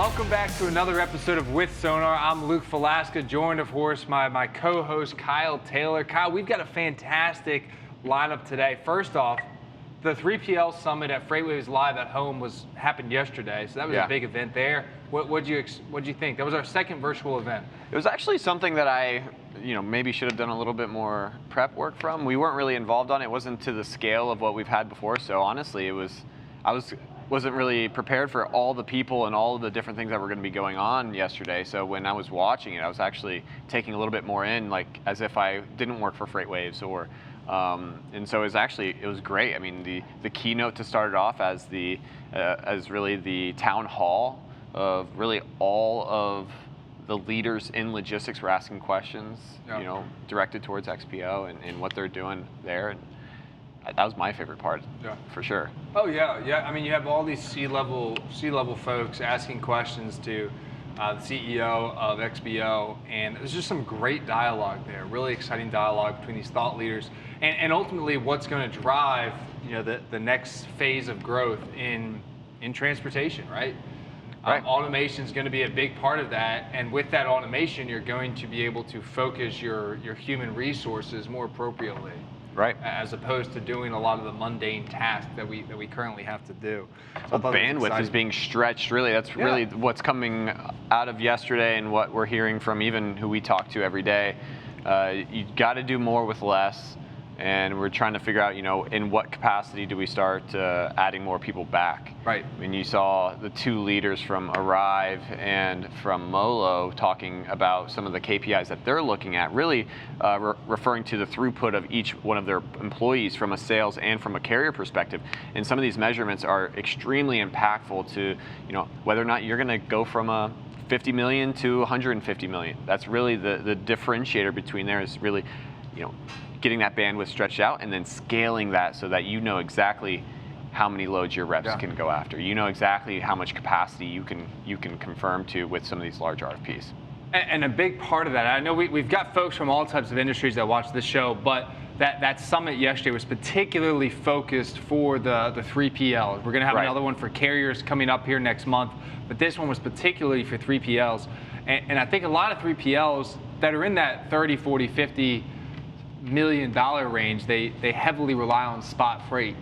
Welcome back to another episode of With Sonar. I'm Luke Velasca, joined, of course, by my co-host Kyle Taylor. Kyle, we've got a fantastic lineup today. First off, the 3PL Summit at FreightWaves Live at Home happened yesterday, so that was a big event there. What'd you think? That was our second virtual event. It was actually something that I, maybe should have done a little bit more prep work from. We weren't really involved on it. It wasn't to the scale of what we've had before. So honestly, I wasn't really prepared for all the people and all of the different things that were going to be going on yesterday. So when I was watching it, I was actually taking a little bit more in, like as if I didn't work for FreightWaves or. And so it was great. I mean, the keynote to start it off as really the town hall of really all of the leaders in logistics were asking questions, directed towards XPO and what they're doing there. And that was my favorite part, for sure. Oh yeah. I mean, you have all these C-level folks asking questions to the CEO of XPO, and there's just some great dialogue there. Really exciting dialogue between these thought leaders, and ultimately, what's going to drive the next phase of growth in transportation, right? Automation is going to be a big part of that, and with that automation, you're going to be able to focus your human resources more appropriately. Right. As opposed to doing a lot of the mundane tasks that we currently have to do. So bandwidth is being stretched, really. That's really what's coming out of yesterday and what we're hearing from even who we talk to every day. You got to do more with less, and we're trying to figure out, in what capacity do we start adding more people back. Right. I mean, you saw the two leaders from Arrive and from Molo talking about some of the KPIs that they're looking at, really referring to the throughput of each one of their employees from a sales and from a carrier perspective. And some of these measurements are extremely impactful to, whether or not you're going to go from a 50 million to 150 million. That's really the differentiator between there is really, getting that bandwidth stretched out and then scaling that so that you know exactly how many loads your reps can go after. You know exactly how much capacity you can confirm to with some of these large RFPs. And a big part of that, I know we've got folks from all types of industries that watch this show, but that summit yesterday was particularly focused for the 3PLs. We're going to have another one for carriers coming up here next month, but this one was particularly for 3PLs. And I think a lot of 3PLs that are in that 30, 40, 50 million dollar range, they heavily rely on spot freight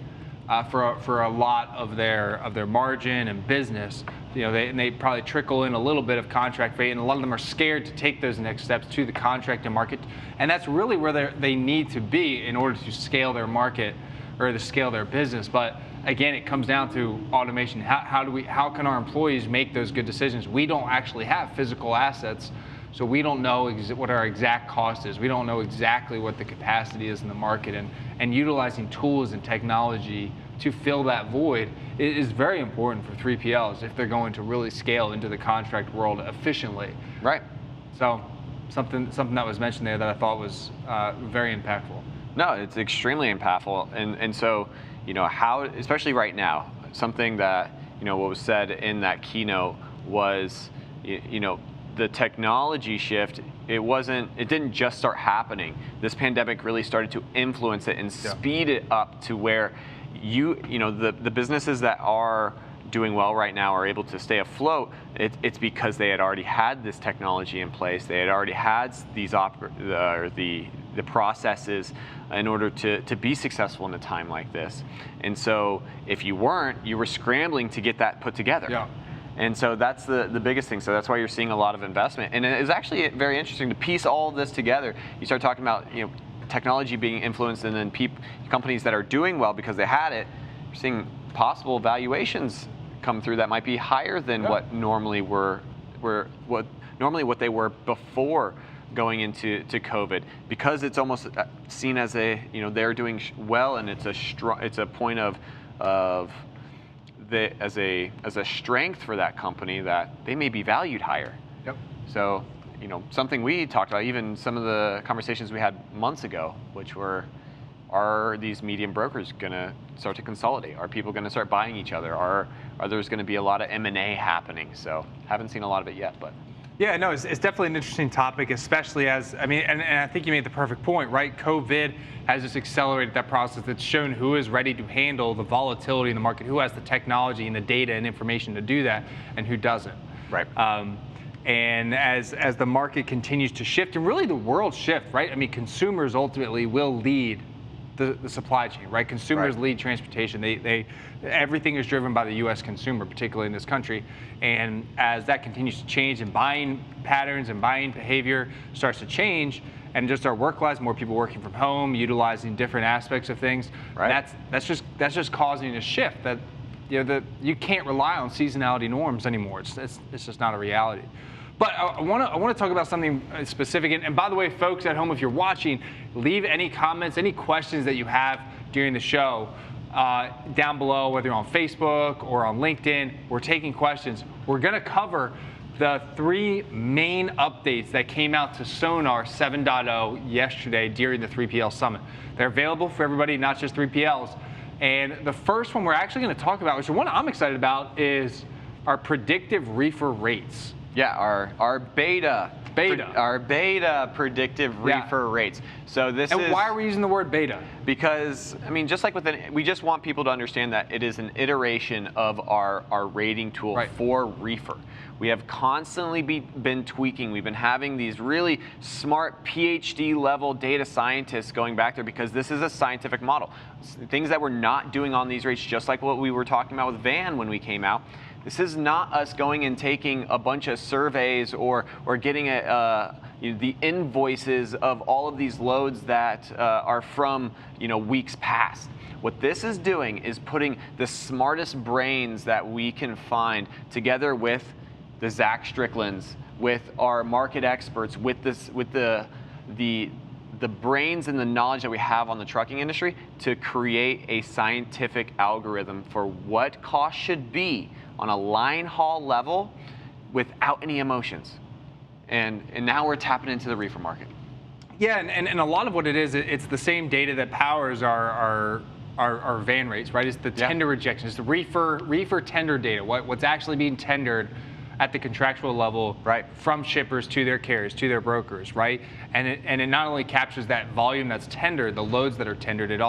for a lot of their margin and business. They probably trickle in a little bit of contract freight, and a lot of them are scared to take those next steps to the contracting market, and that's really where they need to be in order to scale their market or to scale their business. But again, it comes down to automation. How can our employees make those good decisions? We don't actually have physical assets, so we don't know what our exact cost is. We don't know exactly what the capacity is in the market, and utilizing tools and technology to fill that void is very important for 3PLs if they're going to really scale into the contract world efficiently. Right. So something that was mentioned there that I thought was very impactful. No, it's extremely impactful, and so how, especially right now, something that what was said in that keynote was the technology shift. It didn't just start happening. This pandemic really started to influence it and speed it up to where the businesses that are doing well right now are able to stay afloat. It's because they had already had this technology in place. They had already had these the processes in order to be successful in a time like this. And so if you weren't, you were scrambling to get that put together. Yeah. And so that's the biggest thing. So that's why you're seeing a lot of investment. And it's actually very interesting to piece all of this together. You start talking about technology being influenced, and then companies that are doing well because they had it. You're seeing possible valuations come through that might be higher than what normally what they were before going into COVID, because it's almost seen as they're doing well, and it's a point of as a strength for that company that they may be valued higher. Yep. So, something we talked about, even some of the conversations we had months ago, which were, are these medium brokers going to start to consolidate? Are people going to start buying each other? Are there's going to be a lot of M&A happening? So, haven't seen a lot of it yet, but. Yeah, no, it's definitely an interesting topic, especially and I think you made the perfect point, right? COVID has just accelerated that process. That's shown who is ready to handle the volatility in the market, who has the technology and the data and information to do that, and who doesn't. Right. And as the market continues to shift, and really the world shift, right? I mean, consumers ultimately will lead the supply chain, right? Consumers lead transportation. Everything is driven by the U.S. consumer, particularly in this country. And as that continues to change, and buying patterns and buying behavior starts to change, and just our work lives, more people working from home, utilizing different aspects of things. Right. That's just causing a shift that you can't rely on seasonality norms anymore. It's just not a reality. But I want to talk about something specific. And by the way, folks at home, if you're watching, leave any comments, any questions that you have during the show down below, whether you're on Facebook or on LinkedIn. We're taking questions. We're going to cover the 3 main updates that came out to Sonar 7.0 yesterday during the 3PL Summit. They're available for everybody, not just 3PLs. And the first one we're actually going to talk about, which is one I'm excited about, is our Predictive Reefer Rates. Yeah, our beta predictive reefer rates. So and why are we using the word beta? Because, I mean, just like we just want people to understand that it is an iteration of our rating tool for reefer. We have constantly been tweaking. We've been having these really smart PhD level data scientists going back there, because this is a scientific model. Things that we're not doing on these rates, just like what we were talking about with Van when we came out. This is not us going and taking a bunch of surveys or getting the invoices of all of these loads that are from weeks past. What this is doing is putting the smartest brains that we can find together with the Zach Stricklands, with our market experts, with the brains and the knowledge that we have on the trucking industry to create a scientific algorithm for what cost should be on a line haul level without any emotions. And now we're tapping into the reefer market. Yeah, and a lot of what it is, it's the same data that powers our van rates, right? It's the tender rejection. It's the reefer tender data, what's actually being tendered at the contractual level from shippers to their carriers, to their brokers, right? And it not only captures that volume that's tendered, the loads that are tendered, it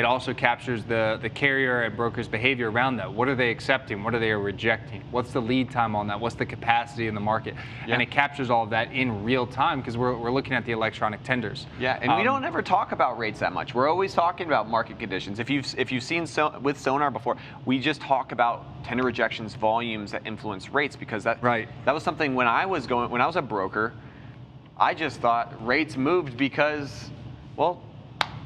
also captures the carrier and broker's behavior around that. What are they accepting? What are they rejecting? What's the lead time on that? What's the capacity in the market? Yeah. And it captures all of that in real time, because we're looking at the electronic tenders. Yeah, and we don't ever talk about rates that much. We're always talking about market conditions. If you've seen with Sonar before, we just talk about tender rejections, volumes that influence rates, because that was something when I was a broker, I just thought rates moved because, well,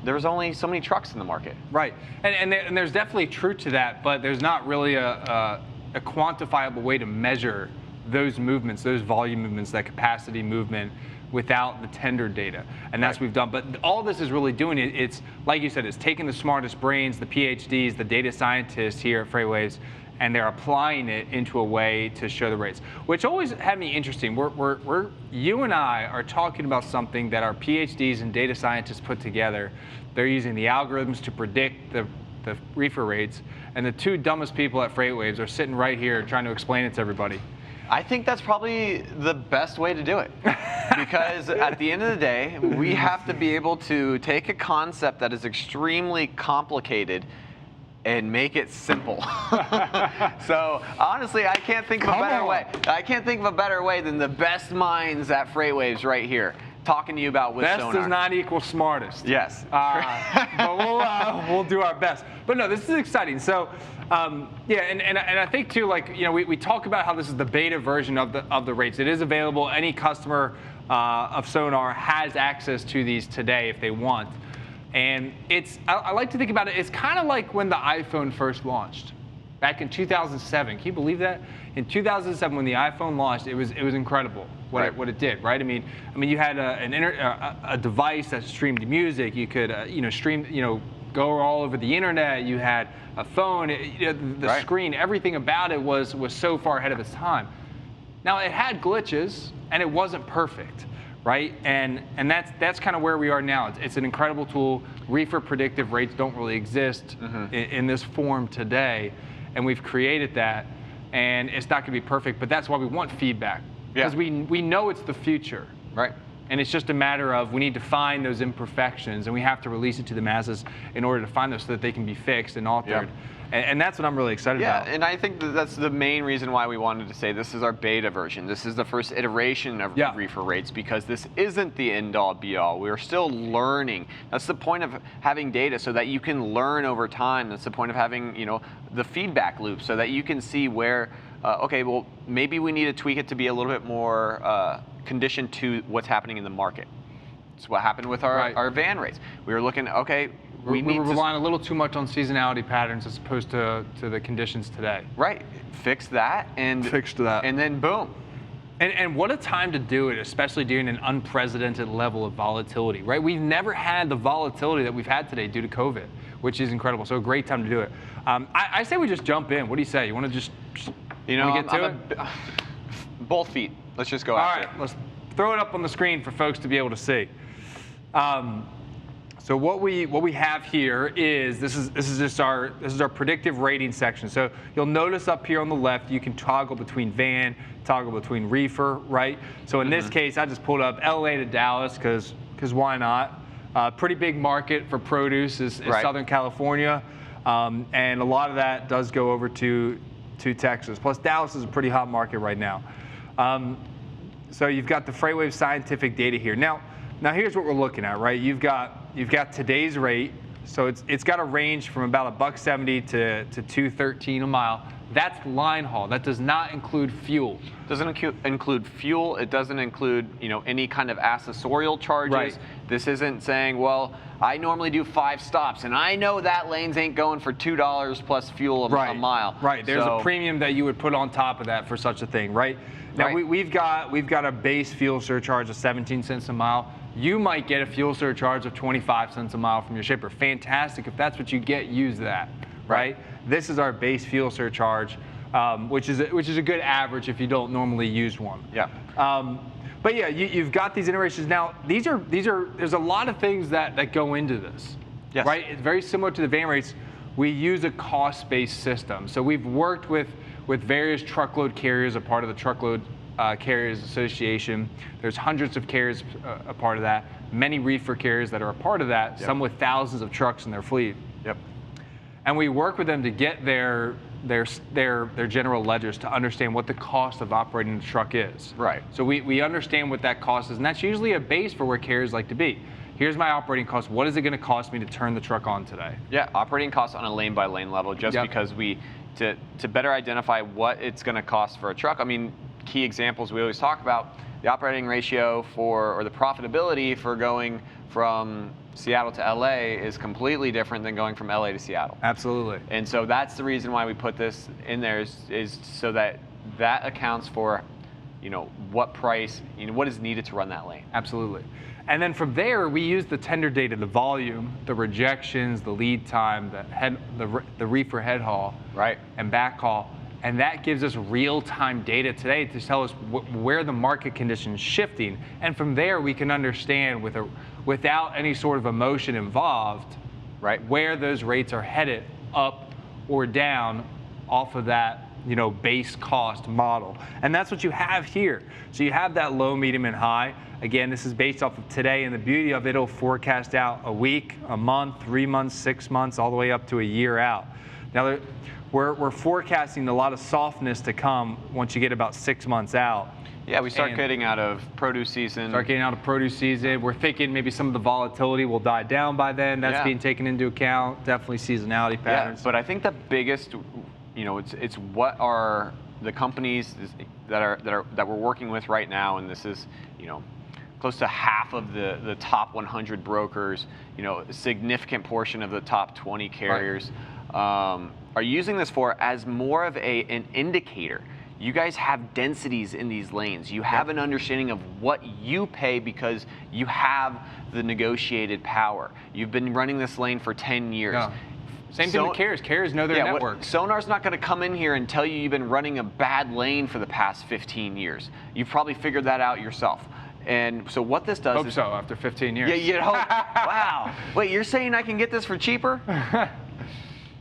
there was only so many trucks in the market. Right, and there's definitely truth to that, but there's not really a quantifiable way to measure those movements, those volume movements, that capacity movement, without the tender data. And that's what we've done. But all this is really doing, it's like you said, it's taking the smartest brains, the PhDs, the data scientists here at FreightWaves, and they're applying it into a way to show the rates, which always had me interesting. You and I are talking about something that our PhDs and data scientists put together. They're using the algorithms to predict the reefer rates, and the 2 dumbest people at FreightWaves are sitting right here trying to explain it to everybody. I think that's probably the best way to do it, because at the end of the day, we have to be able to take a concept that is extremely complicated and make it simple. So honestly, I can't think of a better way. I can't think of a better way than the best minds at FreightWaves right here, talking to you about WithSONAR. Best does not equal smartest. Yes. But we'll do our best. But no, this is exciting. So yeah, and I think too, like, we talk about how this is the beta version of the rates. It is available. Any customer of Sonar has access to these today if they want. And I like to think about it, it's kind of like when the iPhone first launched back in 2007. Can you believe that? In 2007, when the iPhone launched, it was incredible what it did, right? I mean you had a device that streamed music. You could stream, go all over the internet. You had a phone, the screen, everything about it was so far ahead of its time. Now, it had glitches and it wasn't perfect. Right, and that's kind of where we are now. It's an incredible tool. Reefer predictive rates don't really exist in this form today, and we've created that. And it's not going to be perfect, but that's why we want feedback, because we know it's the future. Right. And it's just a matter of we need to find those imperfections, and we have to release it to the masses in order to find those so that they can be fixed and altered. And that's what I'm really excited about. Yeah, and I think that's the main reason why we wanted to say this is our beta version. This is the first iteration of reefer rates, because this isn't the end-all be-all. We're still learning. That's the point of having data, so that you can learn over time. That's the point of having, you know, the feedback loop, so that you can see where, okay, well, maybe we need to tweak it to be a little bit more conditioned to what's happening in the market. It's what happened with our van rates. We were looking, okay, we were relying a little too much on seasonality patterns as opposed to the conditions today. Right. Fix that and then boom. And what a time to do it, especially during an unprecedented level of volatility, right? We've never had the volatility that we've had today due to COVID, which is incredible. So a great time to do it. I say we just jump in. What do you say? You want to just get to it? Both feet. Let's just go after it. All right, let's throw it up on the screen for folks to be able to see. So what we have here is this is our predictive rating section. So you'll notice up here on the left you can toggle between van, toggle between reefer, right? So in this case, I just pulled up LA to Dallas because why not? Pretty big market for produce is Southern California, and a lot of that does go over to Texas. Plus Dallas is a pretty hot market right now. So you've got the FreightWaves scientific data here. Now here's what we're looking at, right? You've got today's rate, so it's got a range from about $1.70 to $2.13 a mile. That's line haul. That does not include fuel. Doesn't include fuel. It doesn't include, you know, any kind of accessorial charges. Right. This isn't saying, well, I normally do 5 stops, and I know that lanes ain't going for $2 plus fuel a mile. Right. There's a premium that you would put on top of that for such a thing, right? Now we've got a base fuel surcharge of 17 cents a mile. You might get a fuel surcharge of 25 cents a mile from your shipper. Fantastic. If that's what you get, use that, right? This is our base fuel surcharge, which is a good average if you don't normally use one. Yeah. But yeah, you've got these iterations. Now, there's a lot of things that go into this, right? It's very similar to the van rates. We use a cost-based system. So we've worked with various truckload carriers, a part of the Truckload Carriers Association. There's hundreds of carriers a part of that. Many reefer carriers that are a part of that, some with thousands of trucks in their fleet. Yep. And we work with them to get their general ledgers to understand what the cost of operating the truck is. Right. So we understand what that cost is, and that's usually a base for where carriers like to be. Here's my operating cost. What is it going to cost me to turn the truck on today? Yeah, operating costs on a lane by lane level, just because to better identify what it's going to cost for a truck. I mean, key examples we always talk about, the operating ratio or the profitability for going from Seattle to LA is completely different than going from LA to Seattle. Absolutely. And so that's the reason why we put this in there is so that accounts for, you know, what price, you know, what is needed to run that lane. Absolutely. And then from there, we use the tender data, the volume, the rejections, the lead time, the reefer head haul, and back haul, and that gives us real-time data today to tell us where the market condition is shifting. And from there, we can understand without any sort of emotion involved, where those rates are headed, up or down, off of that, you know, base cost model. And that's what you have here. So you have that low, medium, and high. Again, this is based off of today, and the beauty of it, it'll forecast out a week, a month, 3 months, 6 months, all the way up to a year out. Now, we're forecasting a lot of softness to come once you get about 6 months out. Yeah, we start getting out of produce season. We're thinking maybe some of the volatility will die down by then. That's being taken into account. Definitely seasonality patterns. Yeah, but I think the biggest, you know, it's what are the companies that we're working with right now, and this is, you know, close to half of the top 100 brokers, you know, a significant portion of the top 20 carriers are using this for as more of an indicator. You guys have densities in these lanes. You have an understanding of what you pay because you have the negotiated power. You've been running this lane for 10 years. Yeah. Same thing with carriers. Carriers know their network. Sonar's not going to come in here and tell you you've been running a bad lane for the past 15 years. You've probably figured that out yourself. And so what this does is... Hope so, after 15 years. Yeah, you'd hope. Wow. Wait, you're saying I can get this for cheaper?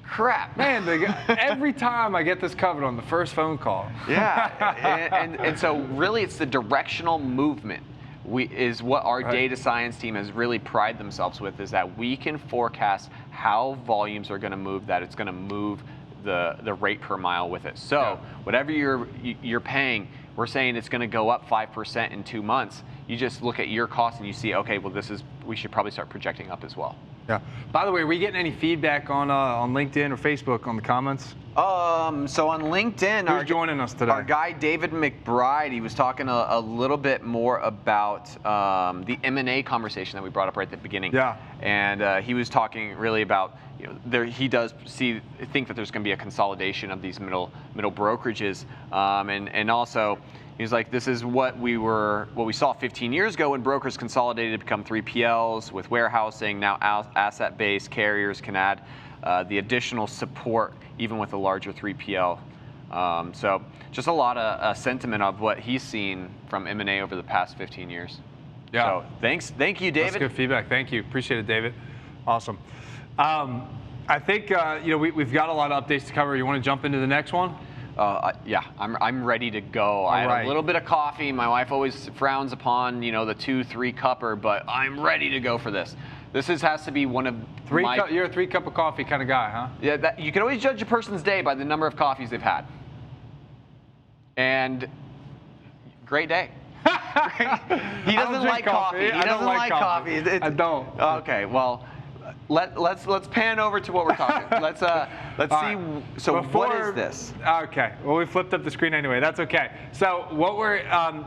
Crap. Man, every time I get this covered on the first phone call. Yeah, and so really it's the directional movement is what our data science team has really prided themselves with, is that we can forecast how volumes are going to move, that it's going to move the rate per mile with it. So whatever you're paying, we're saying it's going to go up 5% in 2 months. You just look at your cost and you see, okay, well, we should probably start projecting up as well. Yeah. By the way, are we getting any feedback on LinkedIn or Facebook on the comments? So on LinkedIn, who's joining us today? Our guy David McBride, he was talking a little bit more about the M&A conversation that we brought up right at the beginning. Yeah. And he was talking really about, he does think that there's going to be a consolidation of these middle brokerages, and also. He's like, this is what we saw 15 years ago when brokers consolidated to become 3PLs with warehousing. Now asset-based carriers can add the additional support even with a larger 3PL. So just a lot of sentiment of what he's seen from M&A over the past 15 years. Yeah. So thank you, David. That's good feedback. Thank you. Appreciate it, David. Awesome. I think we've got a lot of updates to cover. You want to jump into the next one? Yeah, I'm ready to go. I had a little bit of coffee. My wife always frowns upon, the 2-3 cupper, but I'm ready to go for this. This has to be one of You're a 3 cup of coffee kind of guy, huh? Yeah, you can always judge a person's day by the number of coffees they've had. And great day. He doesn't like coffee. He doesn't like coffee. I don't. Okay, well. Let's pan over to what we're talking. Let's see. So what is this? Okay. Well, we flipped up the screen anyway. That's okay. So what we're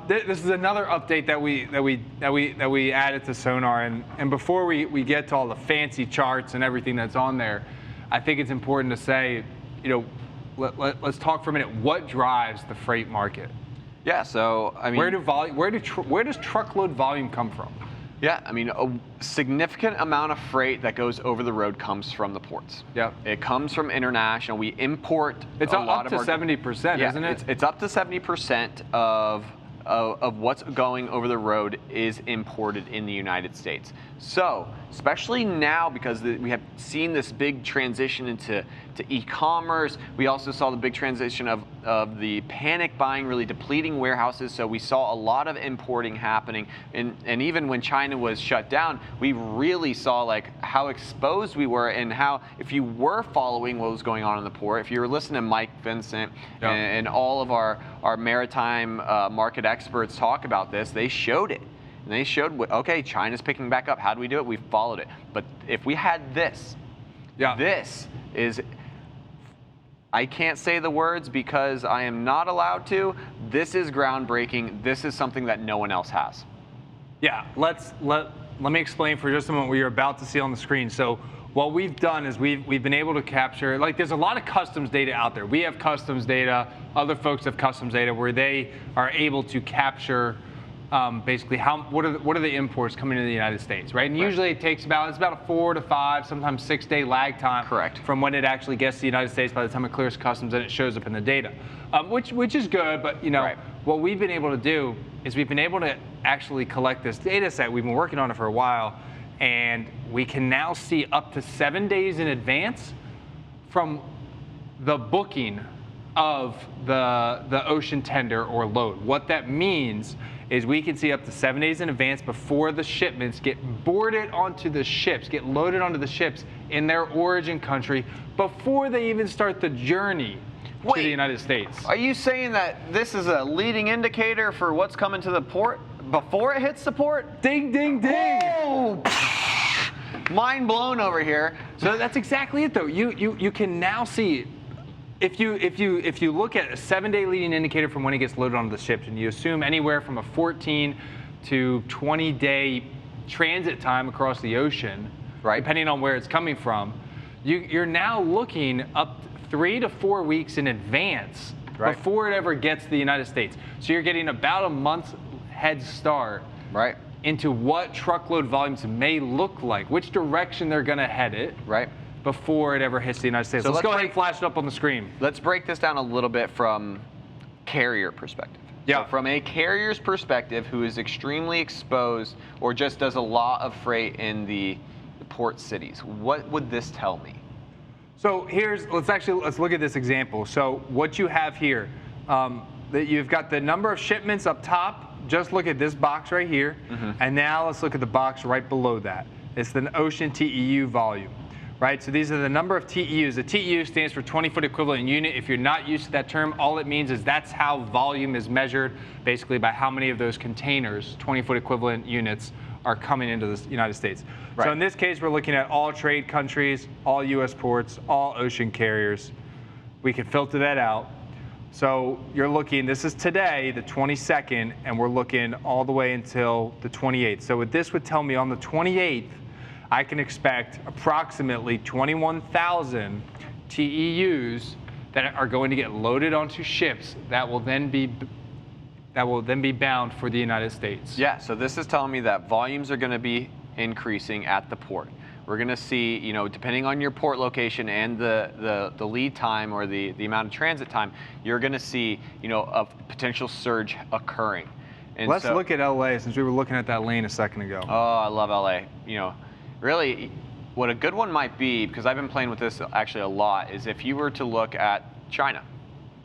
this is another update that we added to Sonar, and before we get to all the fancy charts and everything that's on there, I think it's important to say, let's talk for a minute. What drives the freight market? Yeah. So I mean, where does truckload volume come from? Yeah, I mean, a significant amount of freight that goes over the road comes from the ports. Yeah. It comes from international. We import it's a lot up to 70%, isn't it? It's up to 70% of what's going over the road is imported in the United States. So, especially now, because we have seen this big transition into e-commerce, we also saw the big transition of the panic buying really depleting warehouses. So we saw a lot of importing happening, and even when China was shut down, we really saw like how exposed we were, and how if you were following what was going on in the port, if you were listening to Mike Vincent and all of our maritime market experts talk about this, they showed it. And they showed, okay, China's picking back up. How do we do it? We followed it. But if we had this, this is, I can't say the words because I am not allowed to. This is groundbreaking. This is something that no one else has. Yeah, let me explain for just a moment what you're about to see on the screen. So what we've done is we've been able to capture, like there's a lot of customs data out there. We have customs data, other folks have customs data where they are able to capture basically what are the imports coming into the United States, right? And usually it takes it's about a 4 to 5, sometimes 6 day lag time. Correct. From when it actually gets to the United States by the time it clears customs and it shows up in the data, which is good. But what we've been able to do is we've been able to actually collect this data set. We've been working on it for a while, and we can now see up to 7 days in advance from the booking of the ocean tender or load. What that means is we can see up to 7 days in advance before the shipments get boarded onto the ships, get loaded onto the ships in their origin country, before they even start the journey to the United States. Are you saying that this is a leading indicator for what's coming to the port before it hits the port? Ding, ding, ding! Whoa. Mind blown over here. So that's exactly it, though. You can now see. If you look at a 7 day leading indicator from when it gets loaded onto the ships, and you assume anywhere from a 14 to 20 day transit time across the ocean, depending on where it's coming from, you're now looking up 3 to 4 weeks in advance before it ever gets to the United States. So you're getting about a month's head start into what truckload volumes may look like, which direction they're going to head it. Before it ever hits the United States. So let's go ahead and flash it up on the screen. Let's break this down a little bit from carrier perspective. Yeah. So from a carrier's perspective, who is extremely exposed or just does a lot of freight in the port cities, what would this tell me? So let's look at this example. So what you have here, that you've got the number of shipments up top. Just look at this box right here, and now let's look at the box right below that. It's the ocean TEU volume. right? So these are the number of TEUs. The TEU stands for 20-foot equivalent unit. If you're not used to that term, all it means is that's how volume is measured, basically by how many of those containers, 20-foot equivalent units, are coming into the United States. Right. So in this case, we're looking at all trade countries, all US ports, all ocean carriers. We can filter that out. So you're looking, this is today, the 22nd, and we're looking all the way until the 28th. So what this would tell me on the 28th, I can expect approximately 21,000 TEUs that are going to get loaded onto ships that will then be bound for the United States. Yeah, so this is telling me that volumes are going to be increasing at the port. We're going to see, depending on your port location and the lead time or the amount of transit time, you're going to see, a potential surge occurring. And let's look at LA, since we were looking at that lane a second ago. Oh, I love LA. Really, what a good one might be, because I've been playing with this actually a lot, is if you were to look at China.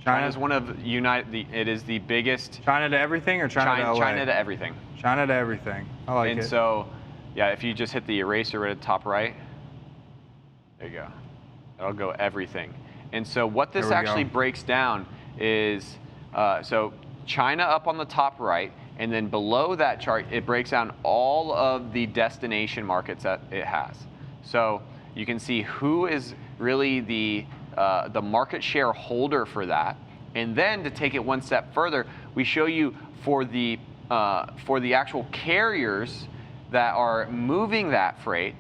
China is one of it is the biggest. China to everything, or China to LA? China to everything. China to everything. I like it. And so, yeah, if you just hit the eraser right at the top right, there you go. That'll go everything. And so what this actually breaks down is, so China up on the top right, and then below that chart, it breaks down all of the destination markets that it has. So you can see who is really the market share holder for that. And then to take it one step further, we show you for the actual carriers that are moving that freight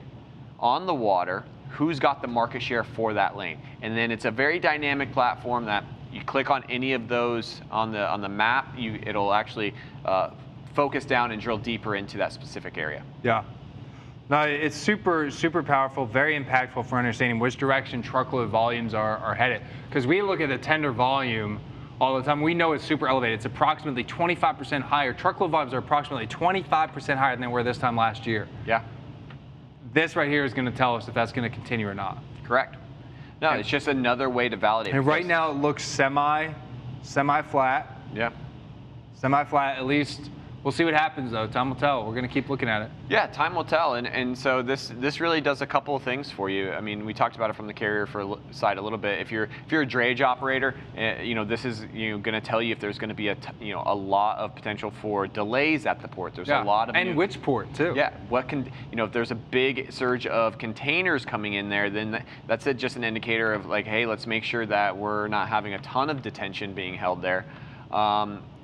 on the water, who's got the market share for that lane. And then it's a very dynamic platform that you click on any of those on the map, it'll actually focus down and drill deeper into that specific area. Yeah. No, it's super, super powerful, very impactful for understanding which direction truckload volumes are headed. Because we look at the tender volume all the time, we know it's super elevated. It's approximately 25% higher. Truckload volumes are approximately 25% higher than they were this time last year. Yeah. This right here is going to tell us if that's going to continue or not. Correct. No, it's just another way to validate. And right now it looks semi-flat. Yeah. Semi-flat, at least. We'll see what happens though. Time will tell. We're going to keep looking at it. Yeah, time will tell. And so this really does a couple of things for you. I mean, we talked about it from the carrier side a little bit. If you're a drayage operator, this is going to tell you if there's going to be a lot of potential for delays at the port. There's a lot of which port too. Yeah. If there's a big surge of containers coming in there, then that's just an indicator of like, hey, let's make sure that we're not having a ton of detention being held there.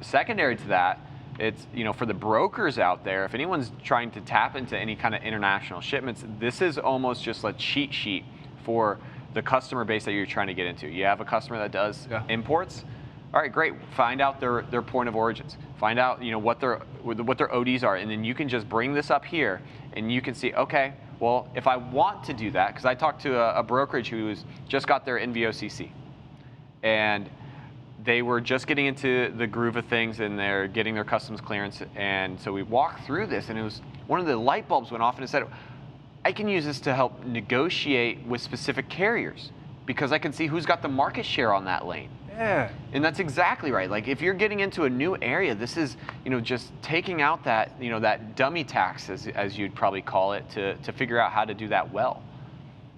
Secondary to that, it's, for the brokers out there, if anyone's trying to tap into any kind of international shipments, this is almost just a cheat sheet for the customer base that you're trying to get into. You have a customer that does imports. All right, great. Find out their point of origins. Find out, what their ODs are, and then you can just bring this up here, and you can see, okay, well, if I want to do that, because I talked to a brokerage who's just got their NVOCC, and they were just getting into the groove of things and they're getting their customs clearance. And so we walked through this and it was one of the light bulbs went off and it said, I can use this to help negotiate with specific carriers because I can see who's got the market share on that lane. Yeah. And that's exactly right. Like if you're getting into a new area, this is, just taking out that, that dummy tax as you'd probably call it to figure out how to do that well.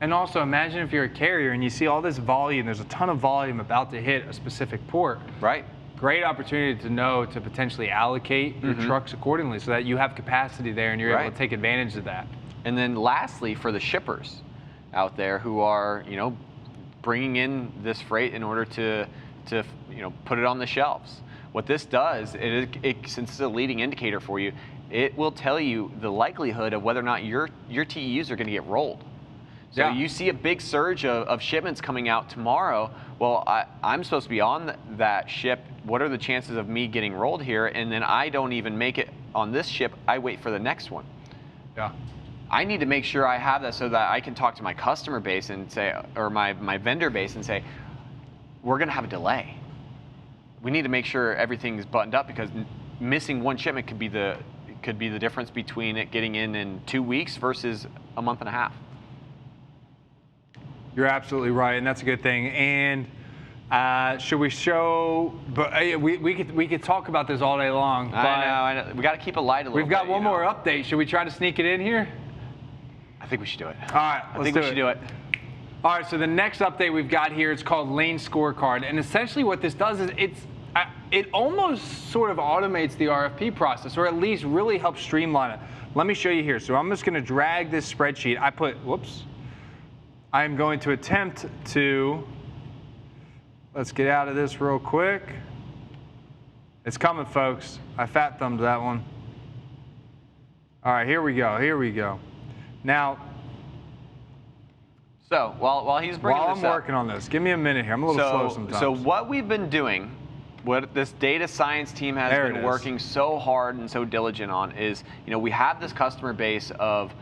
And also imagine if you're a carrier and you see all this volume, there's a ton of volume about to hit a specific port. Right. Great opportunity to know to potentially allocate your trucks accordingly so that you have capacity there and you're able to take advantage of that. And then lastly, for the shippers out there who are, bringing in this freight in order to put it on the shelves. What this does, since it's a leading indicator for you, it will tell you the likelihood of whether or not your TEUs are going to get rolled. So you see a big surge of shipments coming out tomorrow. Well, I'm supposed to be on that ship. What are the chances of me getting rolled here? And then I don't even make it on this ship. I wait for the next one. Yeah. I need to make sure I have that so that I can talk to my customer base and say, or my vendor base and say, we're going to have a delay. We need to make sure everything's buttoned up because missing one shipment could be the difference between it getting in 2 weeks versus a month and a half. You're absolutely right, and that's a good thing. And should we show? But we could talk about this all day long. But I know. We got to keep it light a little bit. We've got one more update. Should we try to sneak it in here? I think we should do it. All right, I think we should do it. All right, so the next update we've got here is called Lane Scorecard, and essentially what this does is it almost sort of automates the RFP process, or at least really helps streamline it. Let me show you here. So I'm just going to drag this spreadsheet. I'm going to attempt to, let's get out of this real quick. It's coming, folks. I fat thumbed that one. All right, here we go. Now, so while he's bringing this up, working on this, give me a minute here. I'm a little slow sometimes. So what we've been doing, what this data science team has been working so hard and so diligent on is, we have this customer base of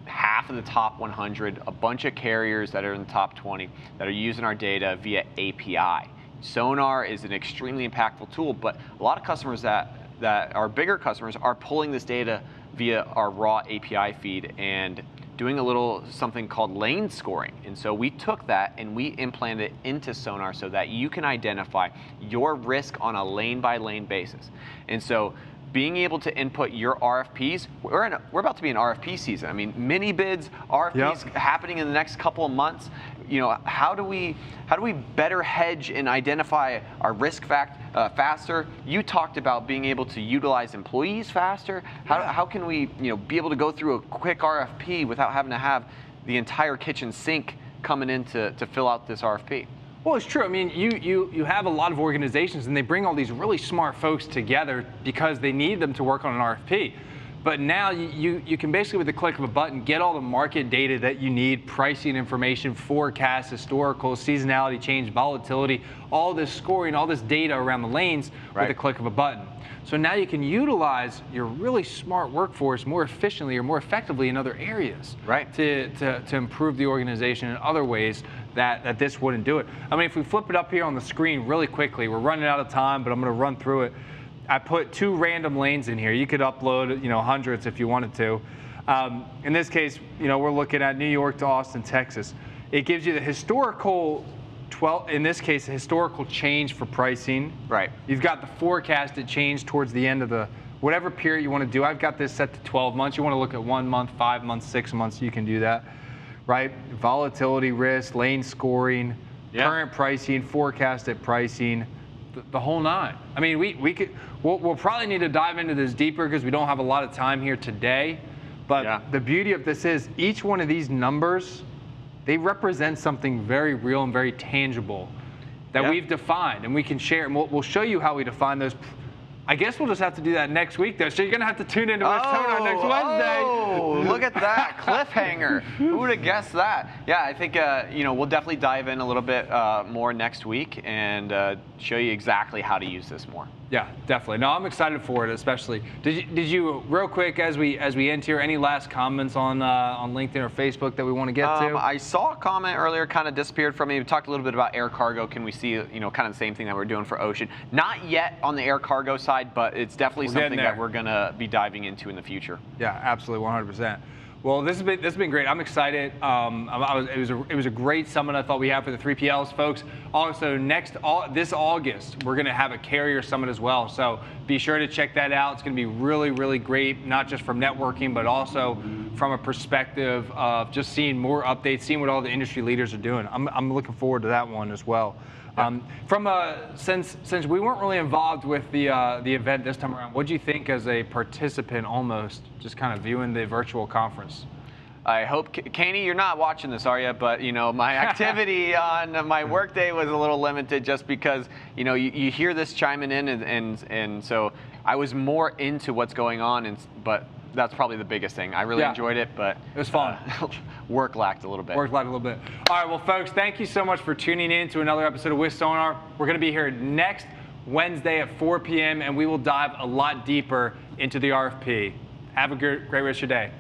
half of the top 100, a bunch of carriers that are in the top 20 that are using our data via API. Sonar is an extremely impactful tool, but a lot of customers that are bigger customers are pulling this data via our raw API feed and doing a little something called lane scoring. And so we took that and we implanted it into Sonar so that you can identify your risk on a lane by lane basis. And so being able to input your RFPs, we're about to be in RFP season. I mean, mini bids, RFPs happening in the next couple of months. How do we better hedge and identify our risk faster? You talked about being able to utilize employees faster. How can we be able to go through a quick RFP without having to have the entire kitchen sink coming in to fill out this RFP? Well, it's true. I mean, you have a lot of organizations, and they bring all these really smart folks together because they need them to work on an RFP. But now you can basically, with the click of a button, get all the market data that you need, pricing information, forecasts, historical, seasonality change, volatility, all this scoring, all this data around the lanes with the click of a button. So now you can utilize your really smart workforce more efficiently or more effectively in other areas to improve the organization in other ways that this wouldn't do it. I mean, if we flip it up here on the screen really quickly, we're running out of time, but I'm going to run through it. I put 2 random lanes in here. You could upload, hundreds if you wanted to. In this case, we're looking at New York to Austin, Texas. It gives you the historical in this case, a historical change for pricing. Right. You've got the forecasted change towards the end of the whatever period you want to do. I've got this set to 12 months. You want to look at 1 month, 5 months, 6 months, you can do that. Right? Volatility risk, lane scoring, current pricing, forecasted pricing, the whole nine. I mean, we'll probably need to dive into this deeper because we don't have a lot of time here today. But the beauty of this is each one of these numbers, they represent something very real and very tangible that we've defined, and we can share. And we'll show you how we define those. I guess we'll just have to do that next week, though. So you're going to have to tune into WithSONAR next Wednesday. Oh, look at that cliffhanger! Who would have guessed that? Yeah, I think we'll definitely dive in a little bit more next week and show you exactly how to use this more. Yeah, definitely. No, I'm excited for it, especially. Did you real quick as we end here, any last comments on LinkedIn or Facebook that we want to get to? I saw a comment earlier, kind of disappeared from me. We talked a little bit about air cargo. Can we see, kind of the same thing that we're doing for ocean? Not yet on the air cargo side, but it's definitely something that we're going to be diving into in the future. Yeah, absolutely, 100%. Well, this has been great. I'm excited. It was a great summit I thought we had for the 3PLs, folks. Also, this August, we're going to have a carrier summit as well. So be sure to check that out. It's going to be really, really great, not just from networking, but also from a perspective of just seeing more updates, seeing what all the industry leaders are doing. I'm looking forward to that one as well. Since we weren't really involved with the event this time around, what do you think as a participant, almost just kind of viewing the virtual conference? I hope, Kaney, you're not watching this, are you? But my activity on my workday was a little limited, just because you hear this chiming in, and so I was more into what's going on, but that's probably the biggest thing. I really enjoyed it, but it was fun. Work lacked a little bit. All right, well, folks, thank you so much for tuning in to another episode of WithSONAR. We're going to be here next Wednesday at 4 p.m., and we will dive a lot deeper into the RFP. Have a great rest of your day.